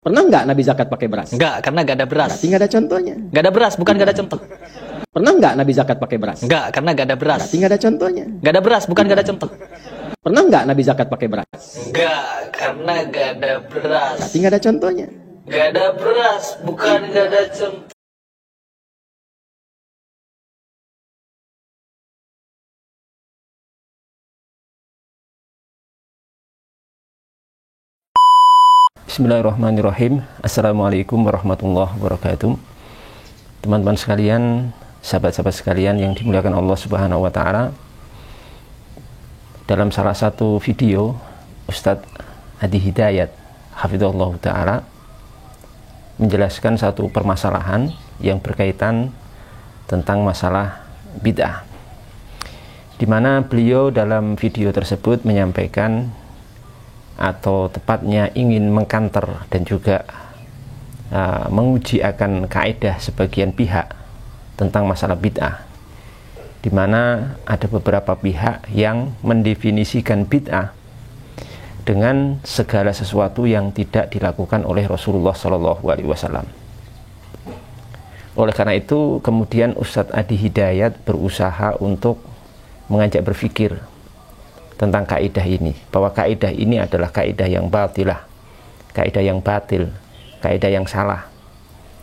Pernah nggak Nabi zakat pakai beras? Enggak, karena nggak ada beras. Berarti nggak ada contohnya. Nggak ada beras, bukan nggak ada contoh. Pernah nggak Nabi zakat pakai beras? Enggak, karena nggak ada beras. Berarti nggak ada contohnya. Nggak ada beras, bukan nggak ada contoh. Pernah nggak Nabi zakat pakai beras? Enggak, karena nggak ada beras. Berarti nggak ada contohnya. Nggak ada beras, bukan nggak ada contoh. Bismillahirrahmanirrahim. Assalamualaikum warahmatullahi wabarakatuh. Teman-teman sekalian, sahabat-sahabat sekalian yang dimuliakan Allah Subhanahu wa taala. Dalam salah satu video, Ustadz Adi Hidayat hafizahullah taala menjelaskan satu permasalahan yang berkaitan tentang masalah bid'ah, di mana beliau dalam video tersebut menyampaikan atau tepatnya ingin mengkanter dan juga menguji akan kaidah sebagian pihak tentang masalah bid'ah, di mana ada beberapa pihak yang mendefinisikan bid'ah dengan segala sesuatu yang tidak dilakukan oleh Rasulullah SAW. Oleh karena itu kemudian Ustadz Adi Hidayat berusaha untuk mengajak berpikir tentang kaidah ini, bahwa kaidah ini adalah kaidah yang batilah, kaidah yang batil, kaidah yang salah,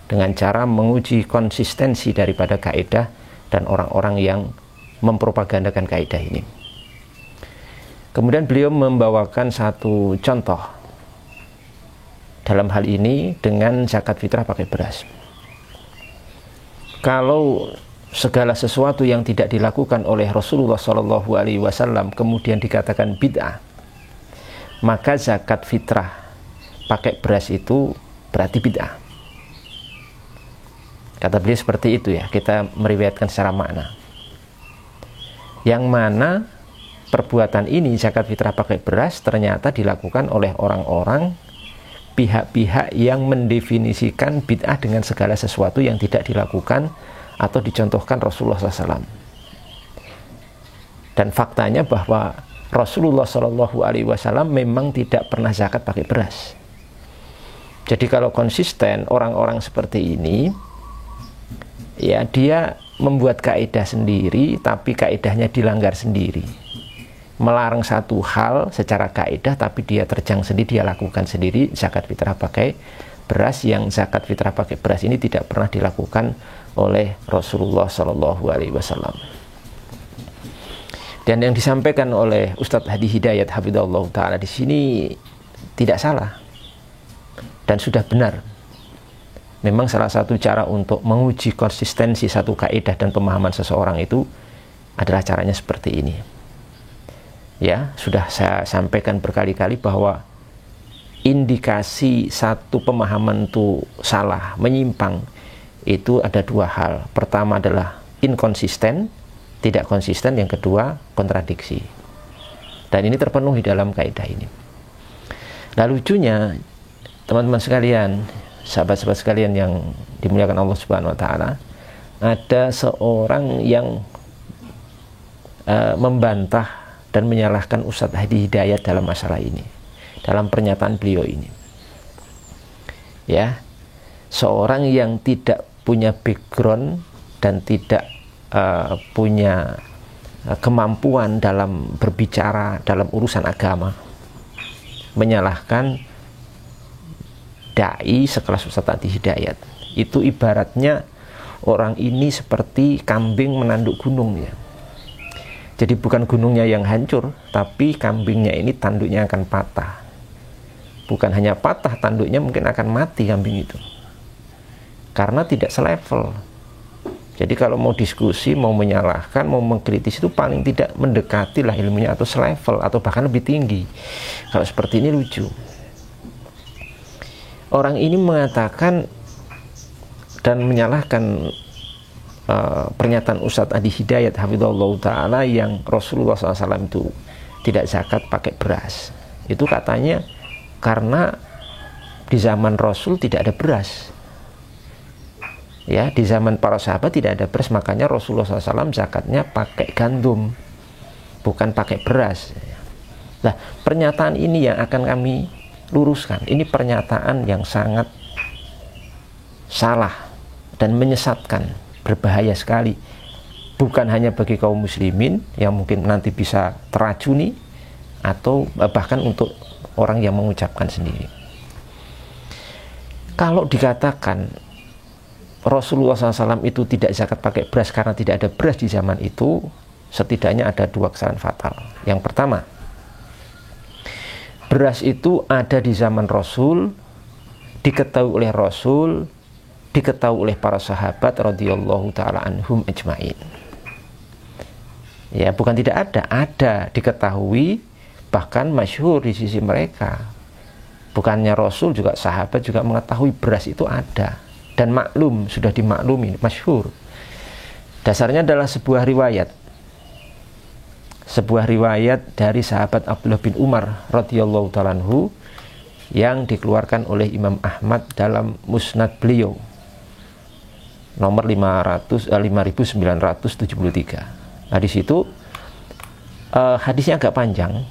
dengan cara menguji konsistensi daripada kaidah dan orang-orang yang mempropagandakan kaidah ini. Kemudian beliau membawakan satu contoh dalam hal ini dengan zakat fitrah pakai beras. Kalau segala sesuatu yang tidak dilakukan oleh Rasulullah SAW kemudian dikatakan bid'ah, maka zakat fitrah pakai beras itu berarti bid'ah. Kata beliau seperti itu ya, kita meriwayatkan secara makna. Yang mana perbuatan ini, zakat fitrah pakai beras, ternyata dilakukan oleh orang-orang, pihak-pihak yang mendefinisikan bid'ah dengan segala sesuatu yang tidak dilakukan atau dicontohkan Rasulullah SAW. Dan faktanya bahwa Rasulullah SAW memang tidak pernah zakat pakai beras. Jadi kalau konsisten orang-orang seperti ini, ya dia membuat kaidah sendiri, tapi kaidahnya dilanggar sendiri. Melarang satu hal secara kaidah, tapi dia terjang sendiri, dia lakukan sendiri zakat fitrah pakai beras, yang zakat fitrah pakai beras ini tidak pernah dilakukan oleh Rasulullah SAW. Dan yang disampaikan oleh Ustadz Adi Hidayat hafizahullah taala di sini tidak salah dan sudah benar. Memang salah satu cara untuk menguji konsistensi satu kaidah dan pemahaman seseorang itu adalah caranya seperti ini. Ya, sudah saya sampaikan berkali-kali bahwa indikasi satu pemahaman itu salah, menyimpang, itu ada dua hal. Pertama adalah inkonsisten, tidak konsisten. Yang kedua, kontradiksi. Dan ini terpenuhi dalam kaidah ini. Nah, lucunya teman-teman sekalian, sahabat-sahabat sekalian yang dimuliakan Allah Subhanahu wa taala, ada seorang yang membantah dan menyalahkan Ustadz Adi Hidayat dalam masalah ini, dalam pernyataan beliau ini. Ya, seorang yang tidak punya background dan tidak punya kemampuan dalam berbicara dalam urusan agama, menyalahkan dai sekelas Ustadz Adi Hidayat. Itu ibaratnya orang ini seperti kambing menanduk gunung ya. Jadi bukan gunungnya yang hancur, tapi kambingnya ini tanduknya akan patah. Bukan hanya patah, tanduknya mungkin akan mati kambing itu, karena tidak selevel. Jadi kalau mau diskusi, mau menyalahkan, mau mengkritis, itu paling tidak mendekati lah ilmunya atau selevel atau bahkan lebih tinggi. Kalau seperti ini lucu. Orang ini mengatakan dan menyalahkan pernyataan Ustadz Adi Hidayat hafizahullah ta'ala yang Rasulullah SAW itu tidak zakat pakai beras. Itu katanya karena di zaman Rasul tidak ada beras. Ya, di zaman para sahabat tidak ada beras, makanya Rasulullah SAW zakatnya pakai gandum, bukan pakai beras. Nah, pernyataan ini yang akan kami luruskan. Ini pernyataan yang sangat salah dan menyesatkan, berbahaya sekali. Bukan hanya bagi kaum muslimin yang mungkin nanti bisa teracuni, atau bahkan untuk orang yang mengucapkan sendiri. Kalau dikatakan Rasulullah SAW itu tidak zakat pakai beras karena tidak ada beras di zaman itu, setidaknya ada dua kesalahan fatal. Yang pertama, beras itu ada di zaman Rasul, diketahui oleh Rasul, diketahui oleh para sahabat radhiyallahu taala anhum ajmain. Ya, bukan tidak ada, diketahui, bahkan masyhur di sisi mereka. Bukannya Rasul, juga sahabat juga mengetahui beras itu ada dan maklum, sudah dimaklumi, masyhur. Dasarnya adalah sebuah riwayat dari sahabat Abdullah bin Umar radhiyallahu ta'ala anhu yang dikeluarkan oleh Imam Ahmad dalam musnad beliau nomor 5973. Nah, di situ hadisnya agak panjang.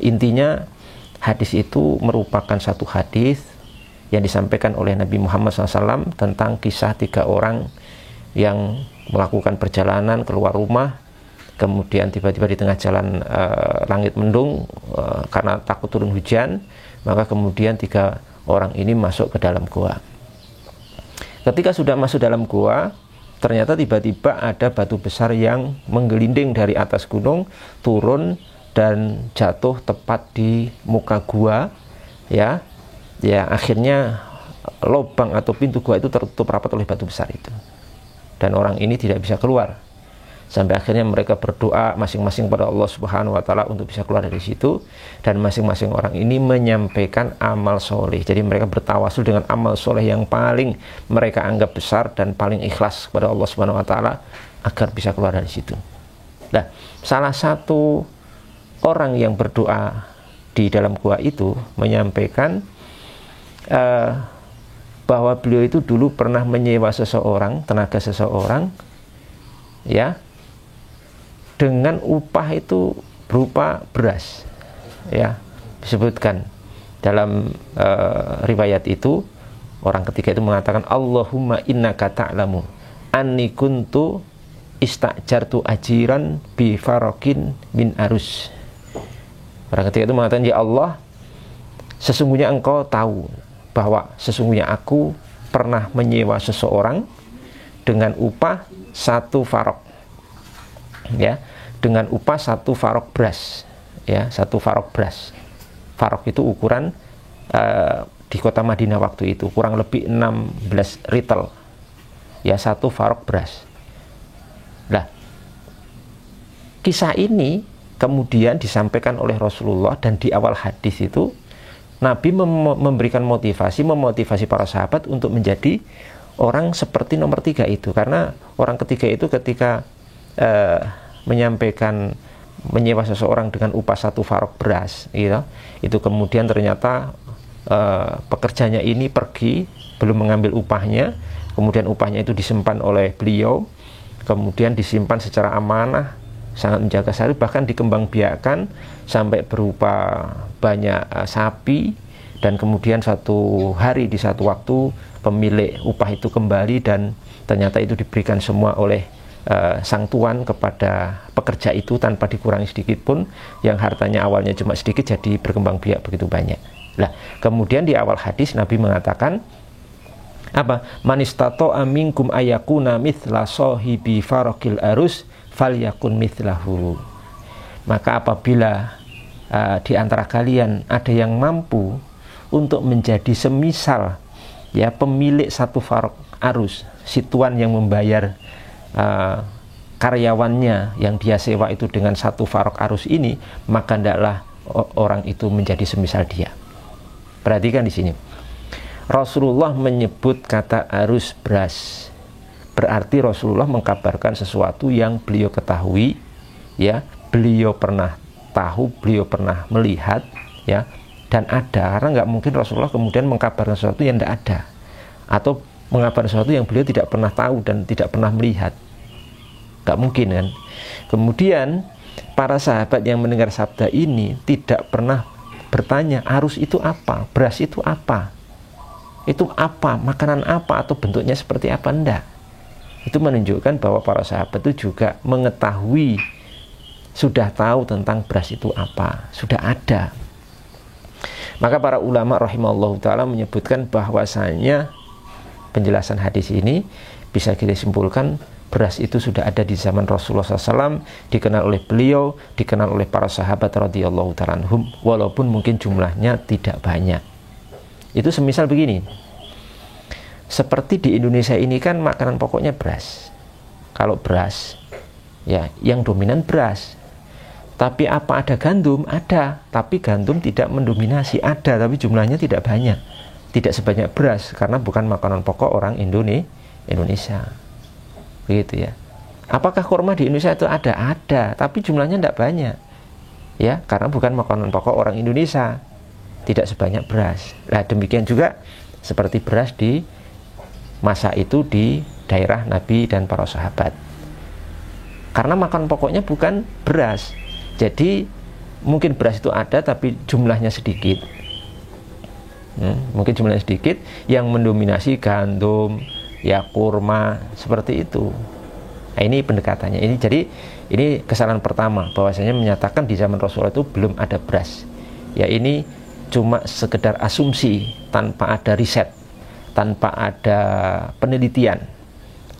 Intinya hadis itu merupakan satu hadis yang disampaikan oleh Nabi Muhammad SAW tentang kisah 3 orang yang melakukan perjalanan keluar rumah, kemudian tiba-tiba di tengah jalan langit mendung karena takut turun hujan, maka kemudian 3 orang ini masuk ke dalam gua. Ketika sudah masuk dalam gua, ternyata tiba-tiba ada batu besar yang menggelinding dari atas gunung turun dan jatuh tepat di muka gua, ya akhirnya lubang atau pintu gua itu tertutup rapat oleh batu besar itu, dan orang ini tidak bisa keluar. Sampai akhirnya mereka berdoa masing-masing pada Allah Subhanahu wa Ta'ala untuk bisa keluar dari situ, dan masing-masing orang ini menyampaikan amal soleh. Jadi mereka bertawasul dengan amal soleh yang paling mereka anggap besar dan paling ikhlas kepada Allah Subhanahu wa Ta'ala agar bisa keluar dari situ. Nah, salah satu orang yang berdoa di dalam gua itu menyampaikan bahwa beliau itu dulu pernah menyewa seseorang, tenaga seseorang, ya, dengan upah itu berupa beras, ya, disebutkan dalam riwayat itu. Orang ketiga itu mengatakan, Allahumma innaka ta'lamu anni kuntu istajartu ajiran bi farokin min arus. Orang ketiga itu mengatakan, ya Allah, sesungguhnya engkau tahu bahwa sesungguhnya aku pernah menyewa seseorang dengan upah 1 farok, ya, dengan upah 1 farok beras, ya, 1 farok beras. Farok itu ukuran di kota Madinah waktu itu kurang lebih 16 ritel, ya, 1 farok beras. Nah, kisah ini kemudian disampaikan oleh Rasulullah, dan di awal hadis itu Nabi memberikan memotivasi para sahabat untuk menjadi orang seperti nomor 3 itu, karena orang ketiga itu ketika menyampaikan menyewa seseorang dengan upah 1 farok beras, gitu, itu kemudian ternyata pekerjanya ini pergi belum mengambil upahnya, kemudian upahnya itu disimpan oleh beliau, kemudian disimpan secara amanah, sangat menjaga syariat, bahkan dikembangbiakkan sampai berupa banyak sapi, dan kemudian satu hari di satu waktu pemilik upah itu kembali, dan ternyata itu diberikan semua oleh sang tuan kepada pekerja itu tanpa dikurangi sedikit pun, yang hartanya awalnya cuma sedikit jadi berkembang biak begitu banyak. Nah, kemudian di awal hadis Nabi mengatakan apa? Manistato aminkum ayakuna mithla sohibi farokil arus falyakun mithlahu. Maka apabila di antara kalian ada yang mampu untuk menjadi semisal, ya, pemilik 1 farok arus, si tuan yang membayar karyawannya yang dia sewa itu dengan 1 farok arus ini, maka hendaklah orang itu menjadi semisal dia. Perhatikan di sini, Rasulullah menyebut kata arus beras, berarti Rasulullah mengkabarkan sesuatu yang beliau ketahui, ya, beliau pernah tahu, beliau pernah melihat, ya, dan ada. Karena nggak mungkin Rasulullah kemudian mengkabarkan sesuatu yang tidak ada, atau mengabarkan sesuatu yang beliau tidak pernah tahu dan tidak pernah melihat. Nggak mungkin, kan? Kemudian para sahabat yang mendengar sabda ini tidak pernah bertanya, arus itu apa? Beras itu apa? Itu apa? Makanan apa? Atau bentuknya seperti apa? Enggak. Itu menunjukkan bahwa para sahabat itu juga mengetahui, sudah tahu tentang beras itu apa, sudah ada. Maka para ulama rahimahullah ta'ala menyebutkan bahwasanya penjelasan hadis ini bisa kita simpulkan beras itu sudah ada di zaman Rasulullah SAW, dikenal oleh beliau, dikenal oleh para sahabat radhiyallahu ta'ala anhum, walaupun mungkin jumlahnya tidak banyak. Itu semisal begini, seperti di Indonesia ini kan makanan pokoknya beras. Kalau beras, ya yang dominan beras. Tapi apa ada gandum? Ada, tapi gandum tidak mendominasi. Ada, tapi jumlahnya tidak banyak. Tidak sebanyak beras, karena bukan makanan pokok orang Indonesia. Begitu ya. Apakah kurma di Indonesia itu ada? Ada, tapi jumlahnya tidak banyak. Ya, karena bukan makanan pokok orang Indonesia. Tidak sebanyak beras. Nah, demikian juga seperti beras di masa itu di daerah Nabi dan para sahabat. Karena makanan pokoknya bukan beras. Jadi mungkin beras itu ada tapi jumlahnya sedikit. Mungkin jumlahnya sedikit, yang mendominasi gandum, ya kurma, seperti itu. Nah, ini pendekatannya. Ini kesalahan pertama, bahwasanya menyatakan di zaman Rasulullah itu belum ada beras. Ya ini cuma sekedar asumsi tanpa ada riset, tanpa ada penelitian,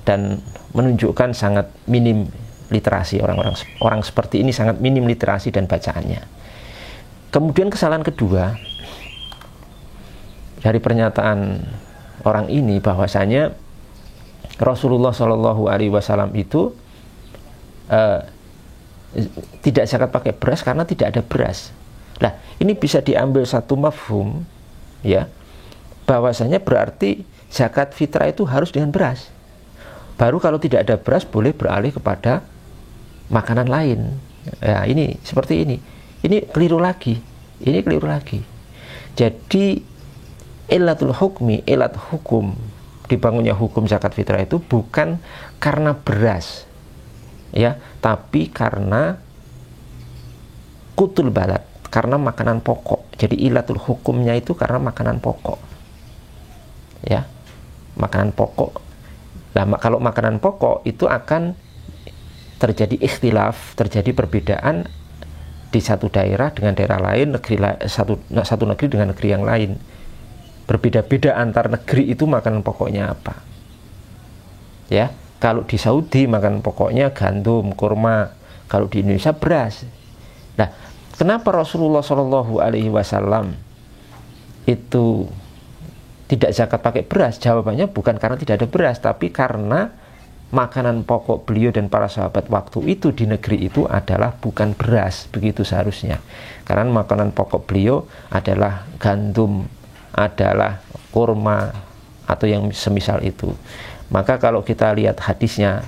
dan menunjukkan sangat minim literasi orang seperti ini, sangat minim literasi dan bacaannya. Kemudian kesalahan kedua dari pernyataan orang ini, bahwasanya Rasulullah SAW itu tidak zakat pakai beras karena tidak ada beras. Nah, ini bisa diambil satu mafhum, ya, bahwasanya berarti zakat fitrah itu harus dengan beras. Baru kalau tidak ada beras boleh beralih kepada makanan lain. Ya, ini seperti ini. Ini keliru lagi. Jadi ilatul hukmi, ilat hukum dibangunnya hukum zakat fitrah itu bukan karena beras, ya, tapi karena kutul balad, karena makanan pokok. Jadi ilatul hukumnya itu karena makanan pokok, ya, makanan pokok. Nah, kalau makanan pokok itu akan terjadi ikhtilaf, terjadi perbedaan di satu daerah dengan daerah lain, satu negeri dengan negeri yang lain. Berbeda-beda antar negeri itu makanan pokoknya apa. Ya, kalau di Saudi makanan pokoknya gandum, kurma. Kalau di Indonesia beras. Nah, kenapa Rasulullah SAW itu tidak zakat pakai beras? Jawabannya bukan karena tidak ada beras, tapi karena makanan pokok beliau dan para sahabat waktu itu di negeri itu adalah bukan beras, begitu seharusnya. Karena makanan pokok beliau adalah gandum, adalah kurma, atau yang semisal itu. Maka kalau kita lihat hadisnya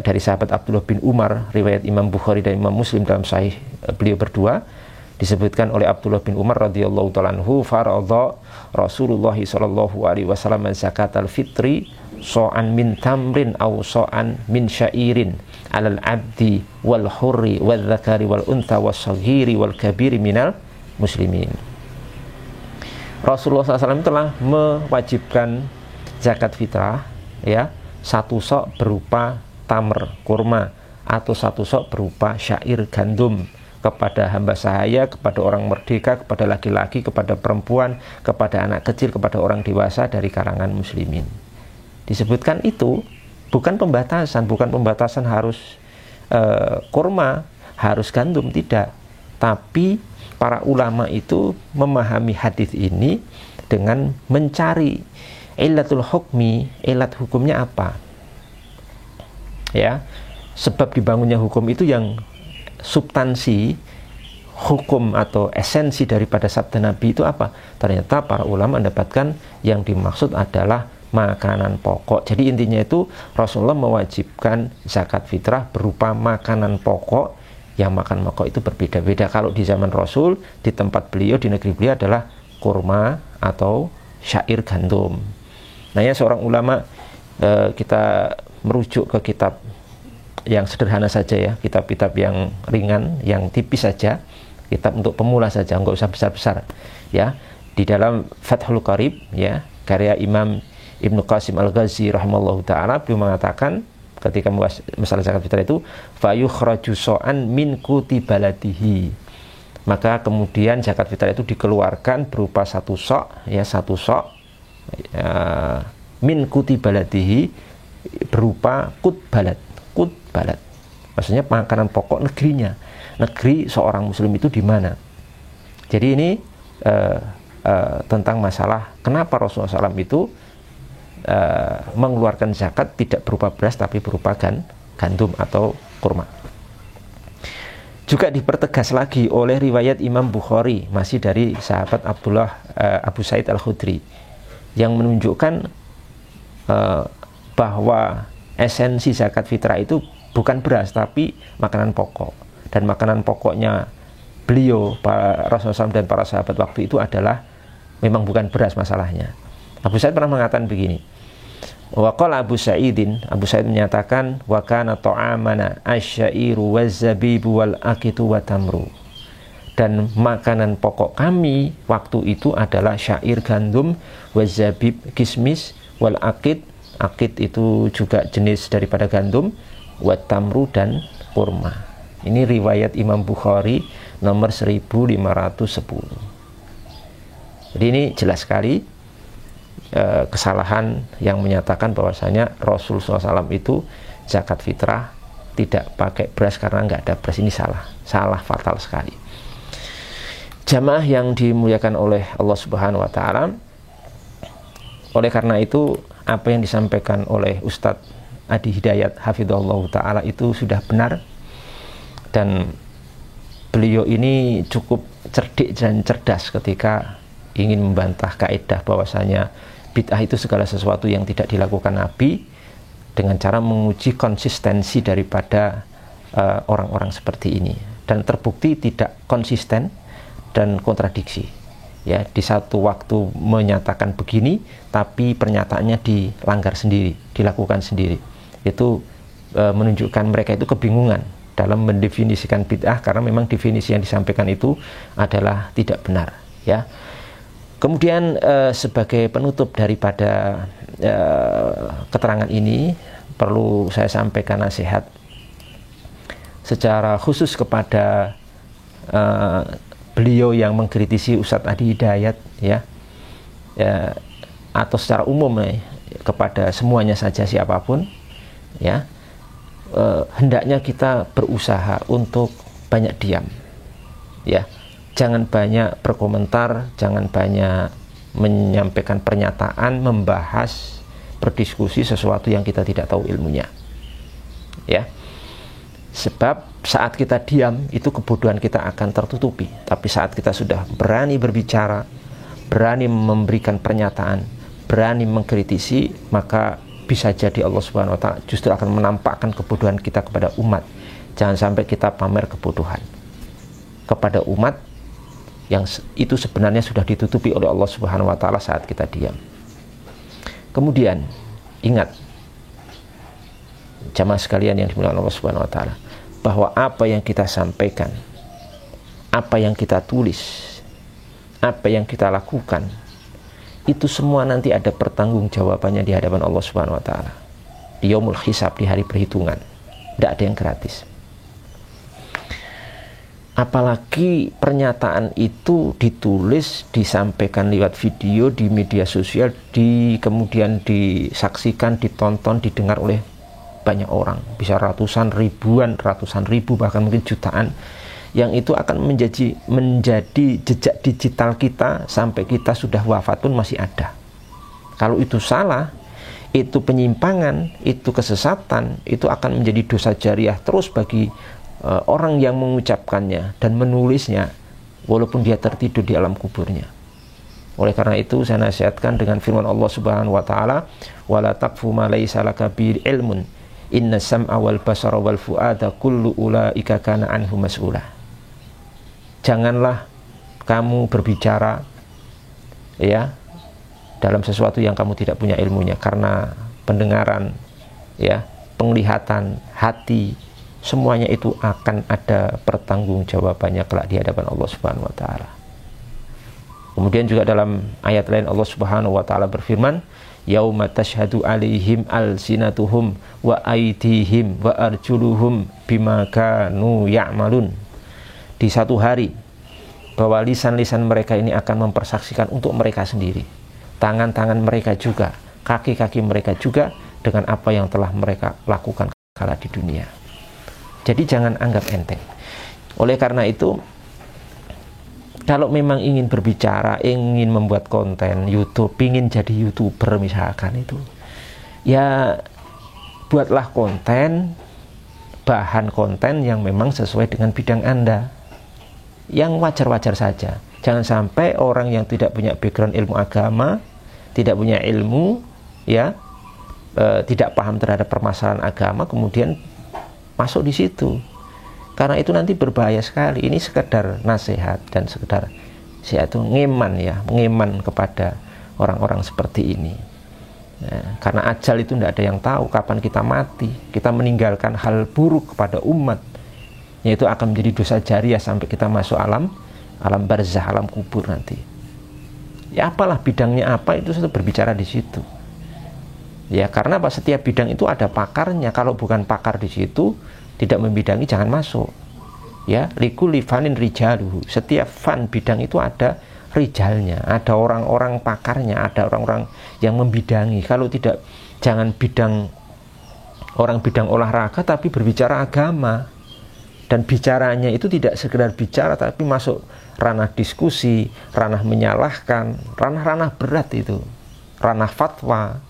dari sahabat Abdullah bin Umar, riwayat Imam Bukhari dan Imam Muslim dalam sahih beliau berdua, disebutkan oleh Abdullah bin Umar radhiyallahu ta'ala anhu, faradha Rasulullah sallallahu alaihi wasallam zakatal fitri so'an min tamrin aw so'an min syairin alal abdi wal hurri wal dzakari wal untha was saghiri wal kabiri minal muslimin. Rasulullah SAW telah mewajibkan zakat fitrah, ya, satu sok berupa tamr, kurma, atau satu sok berupa syair, gandum, kepada hamba sahaya, kepada orang merdeka, kepada laki-laki, kepada perempuan, kepada anak kecil, kepada orang dewasa dari kalangan muslimin. Disebutkan itu bukan pembatasan harus kurma, harus gandum, tidak. Tapi para ulama itu memahami hadis ini dengan mencari ilatul hukmi, ilat hukumnya apa. Ya, sebab dibangunnya hukum itu yang substansi hukum atau esensi daripada sabda Nabi itu apa? Ternyata para ulama mendapatkan yang dimaksud adalah makanan pokok. Jadi intinya itu Rasulullah mewajibkan zakat fitrah berupa makanan pokok. Yang makan pokok itu berbeda-beda. Kalau di zaman Rasul, di tempat beliau, di negeri beliau adalah kurma atau syair gandum. Nah, ya, seorang ulama, kita merujuk ke kitab yang sederhana saja, ya, kitab-kitab yang ringan, yang tipis saja, kitab untuk pemula saja, nggak usah besar-besar ya. Di dalam Fathul Qarib ya, karya Imam Ibnu Qasim Al-Ghazi rahimallahu taala, beliau mengatakan ketika membahas masalah zakat fitrah itu, fa yukhraju so'an min kuti baladihi, maka kemudian zakat fitrah itu dikeluarkan berupa satu sok ya, satu sok min kuti baladihi, berupa kut balad, maksudnya makanan pokok negerinya, negeri seorang muslim itu di mana. Jadi ini tentang masalah kenapa Rasulullah SAW itu mengeluarkan zakat tidak berupa beras tapi berupa gandum atau kurma. Juga dipertegas lagi oleh riwayat Imam Bukhari, masih dari sahabat Abu Sa'id Al-Khudri, yang menunjukkan bahwa esensi zakat fitrah itu bukan beras tapi makanan pokok. Dan makanan pokoknya beliau, Rasulullah SAW dan para sahabat waktu itu adalah memang bukan beras masalahnya. Abu Sa'id pernah mengatakan begini, wa qala Abu Sa'id menyatakan, wa kana ta'amana asyairu wazzabibu wal aqitu wa tamru, dan makanan pokok kami waktu itu adalah syair gandum, wazabib kismis, wal aqid itu juga jenis daripada gandum, wa tamru dan kurma. Ini riwayat Imam Bukhari nomor 1510. Jadi ini jelas sekali kesalahan yang menyatakan bahwasanya Rasulullah SAW itu zakat fitrah tidak pakai beras karena nggak ada beras. Ini salah fatal sekali. Jamaah yang dimuliakan oleh Allah Subhanahu Wa Taala, oleh karena itu apa yang disampaikan oleh Ustadz Adi Hidayat hafidhahullah Taala itu sudah benar, dan beliau ini cukup cerdik dan cerdas ketika ingin membantah kaidah bahwasanya bid'ah itu segala sesuatu yang tidak dilakukan Nabi, dengan cara menguji konsistensi daripada orang-orang seperti ini, dan terbukti tidak konsisten dan kontradiksi ya. Di satu waktu menyatakan begini tapi pernyataannya dilanggar sendiri, dilakukan sendiri. Itu menunjukkan mereka itu kebingungan dalam mendefinisikan bid'ah, karena memang definisi yang disampaikan itu adalah tidak benar ya. Kemudian sebagai penutup daripada keterangan ini, perlu saya sampaikan nasihat secara khusus kepada beliau yang mengkritisi Ustadz Adi Hidayat ya, atau secara umum kepada semuanya saja, siapapun ya. Hendaknya kita berusaha untuk banyak diam ya. Jangan banyak berkomentar, jangan banyak menyampaikan pernyataan, membahas, berdiskusi sesuatu yang kita tidak tahu ilmunya ya. Sebab saat kita diam itu kebodohan kita akan tertutupi. Tapi saat kita sudah berani berbicara, berani memberikan pernyataan, berani mengkritisi, maka bisa jadi Allah Subhanahu Wa Taala justru akan menampakkan kebodohan kita kepada umat. Jangan sampai kita pamer kebodohan kepada umat yang itu sebenarnya sudah ditutupi oleh Allah Subhanahu Wa Taala saat kita diam. Kemudian ingat, jamaah sekalian yang dimuliakan Allah Subhanahu Wa Taala, bahwa apa yang kita sampaikan, apa yang kita tulis, apa yang kita lakukan, itu semua nanti ada pertanggungjawabannya di hadapan Allah Subhanahu Wa Taala di yaumul hisab, di hari perhitungan. Tidak ada yang gratis. Apalagi pernyataan itu ditulis, disampaikan lewat video di media sosial, kemudian disaksikan, ditonton, didengar oleh banyak orang, bisa ratusan ribu, bahkan mungkin jutaan, yang itu akan menjadi jejak digital kita sampai kita sudah wafat pun masih ada. Kalau itu salah, itu penyimpangan, itu kesesatan, itu akan menjadi dosa jariah terus bagi orang yang mengucapkannya dan menulisnya walaupun dia tertidur di alam kuburnya. Oleh karena itu saya nasihatkan dengan firman Allah Subhanahu Wa Taala, wala taqfu ma laysa laka bi ilmun inna sam'a wal basara wal fu'ada kullu ulaika kana anhu mas'ula. Janganlah kamu berbicara ya dalam sesuatu yang kamu tidak punya ilmunya, karena pendengaran ya, penglihatan, hati semuanya itu akan ada pertanggungjawabannya kelak di hadapan Allah Subhanahu wa taala. Kemudian juga dalam ayat lain Allah Subhanahu wa taala berfirman, yauma tashhadu alaihim alsinatuhum wa aydihim wa arjuluhum bima kanu ya'malun. Di satu hari bahwa lisan-lisan mereka ini akan mempersaksikan untuk mereka sendiri, tangan-tangan mereka juga, kaki-kaki mereka juga, dengan apa yang telah mereka lakukan kala di dunia. Jadi jangan anggap enteng. Oleh karena itu, kalau memang ingin berbicara, ingin membuat konten YouTube, ingin jadi YouTuber misalkan itu, ya buatlah konten, bahan konten yang memang sesuai dengan bidang Anda, yang wajar-wajar saja. Jangan sampai orang yang tidak punya background ilmu agama, tidak punya ilmu, ya, tidak paham terhadap permasalahan agama, kemudian masuk di situ. Karena itu nanti berbahaya sekali. Ini sekedar nasihat dan sekedar ngeman, ya, ngeman kepada orang-orang seperti ini. Nah, karena ajal itu tidak ada yang tahu kapan kita mati. Kita meninggalkan hal buruk kepada umat, yaitu akan menjadi dosa jariah sampai kita masuk alam barzah, alam kubur nanti. Ya apalah bidangnya apa, itu sudah berbicara di situ. Ya karena apa, setiap bidang itu ada pakarnya. Kalau bukan pakar di situ, tidak membidangi, jangan masuk. Ya, likulli fanin rijaluhu. Setiap fan bidang itu ada rijalnya, ada orang-orang pakarnya, ada orang-orang yang membidangi. Kalau tidak, jangan orang bidang olahraga tapi berbicara agama. Dan bicaranya itu tidak sekedar bicara, tapi masuk ranah diskusi, ranah menyalahkan, ranah-ranah berat itu, ranah fatwa.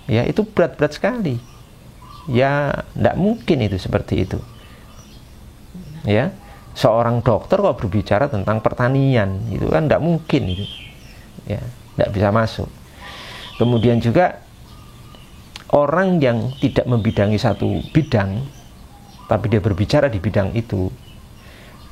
Ya, itu berat-berat sekali. Ya, tidak mungkin itu seperti itu. Ya, seorang dokter kok berbicara tentang pertanian, itu kan tidak mungkin itu. Ya, tidak bisa masuk. Kemudian juga orang yang tidak membidangi satu bidang, tapi dia berbicara di bidang itu,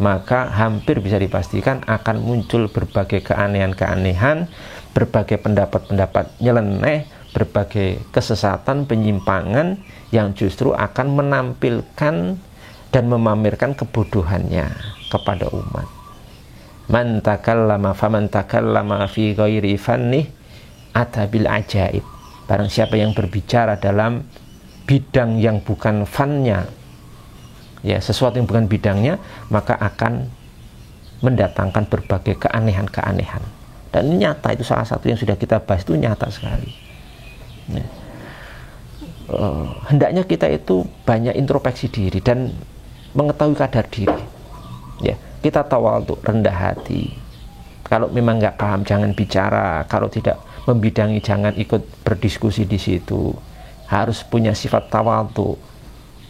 maka hampir bisa dipastikan akan muncul berbagai keanehan-keanehan, berbagai pendapat-pendapat nyeleneh, berbagai kesesatan, penyimpangan yang justru akan menampilkan dan memamerkan kebodohannya kepada umat. Man takallama faman takallama fi ghairi fannih atabil ajaib. Barang siapa yang berbicara dalam bidang yang bukan fannya, ya sesuatu yang bukan bidangnya, maka akan mendatangkan berbagai keanehan-keanehan. Dan ini nyata, itu salah satu yang sudah kita bahas, itu nyata sekali. Ya. Hendaknya kita itu banyak introspeksi diri dan mengetahui kadar diri. Ya, kita tawadhu, rendah hati. Kalau memang nggak paham, jangan bicara. Kalau tidak membidangi, jangan ikut berdiskusi di situ. Harus punya sifat tawadhu.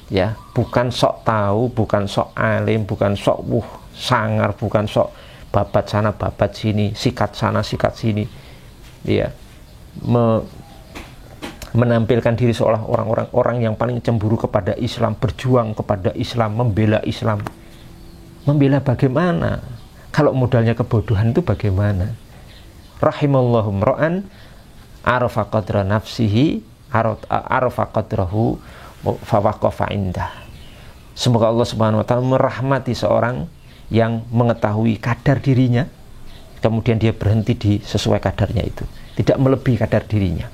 Ya, bukan sok tahu, bukan sok alim, bukan sok sangar, bukan sok babat sana babat sini, sikat sana sikat sini. Ya, menampilkan diri seolah orang yang paling cemburu kepada Islam, berjuang kepada Islam, membela Islam. Membela bagaimana? Kalau modalnya kebodohan itu bagaimana? Rahimallahu mra'an arafa qadra nafsihi arafa qadrahu fawaqafa indah. Semoga Allah Subhanahu wa taala merahmati seorang yang mengetahui kadar dirinya, kemudian dia berhenti di sesuai kadarnya itu, tidak melebihi kadar dirinya.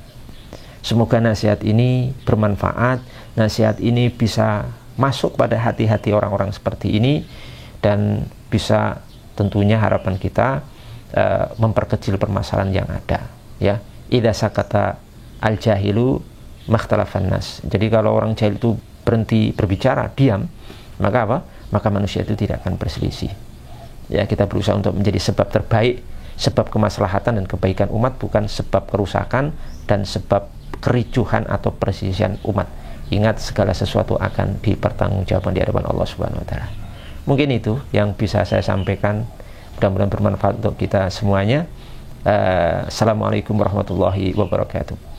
Semoga nasihat ini bermanfaat, nasihat ini bisa masuk pada hati-hati orang-orang seperti ini, dan bisa tentunya harapan kita memperkecil permasalahan yang ada. Ya, idza sakata al jahilu makhtalafan nas. Jadi kalau orang jahil itu berhenti berbicara, diam, maka apa? Maka manusia itu tidak akan berselisih. Ya, kita berusaha untuk menjadi sebab terbaik, sebab kemaslahatan dan kebaikan umat, bukan sebab kerusakan dan sebab kericuhan atau perselisihan umat. Ingat, segala sesuatu akan dipertanggungjawabkan di hadapan Allah Subhanahu wa taala. Mungkin itu yang bisa saya sampaikan, mudah-mudahan bermanfaat untuk kita semuanya. Assalamualaikum warahmatullahi wabarakatuh.